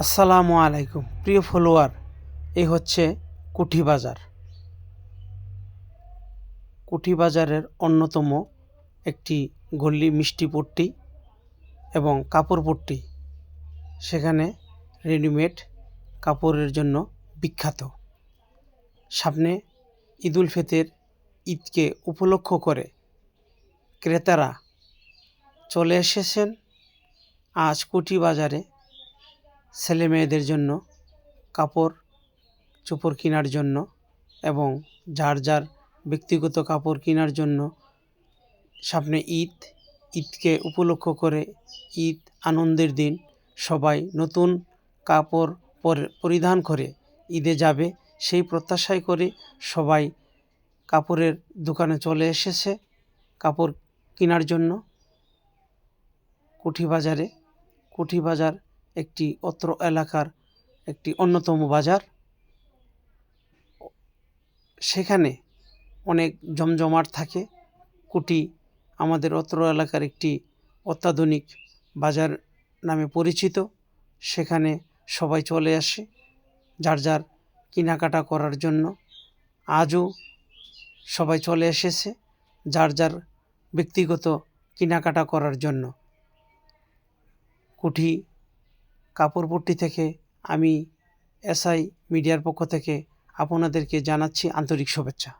আসসালামু আলাইকুম প্রিয় ফলোয়ার, এই হচ্ছে কুঠি বাজার। কুঠি বাজারের অন্যতম একটি গল্লি মিষ্টি পট্টি এবং কাপড় পট্টি। সেখানে রেডিমেড কাপড়ের জন্য বিখ্যাত। সামনে ঈদুল ফিতর, ঈদকে উপলক্ষ করে ক্রেতারা চলে এসেছেন আজ কুঠি বাজারে ছেলে মেয়েদের জন্য কাপড় চোপড় কেনার জন্য এবং যার যার ব্যক্তিগত কাপড় কেনার জন্য। সামনে ঈদকে উপলক্ষ করে, ঈদ আনন্দের দিন, সবাই নতুন কাপড় পরিধান করে ঈদে যাবে সেই প্রত্যাশাই করে সবাই কাপড়ের দোকানে চলে এসেছে কাপড় কেনার জন্য। কুঠি বাজার একটি অত্র এলাকার একটি অন্যতম বাজার। সেখানে অনেক জমজমাট থাকে। কুঠি আমাদের অত্র এলাকার একটি অত্যাধুনিক বাজার নামে পরিচিত। সেখানে সবাই চলে আসে যার যার কেনাকাটা করার জন্য। আজও সবাই চলে এসেছে যার যার ব্যক্তিগত কেনাকাটা করার জন্য। কুঠি কাপড়পট্টি থেকে আমি এসআই মিডিয়ার পক্ষ থেকে আপনাদেরকে জানাচ্ছি আন্তরিক শুভেচ্ছা।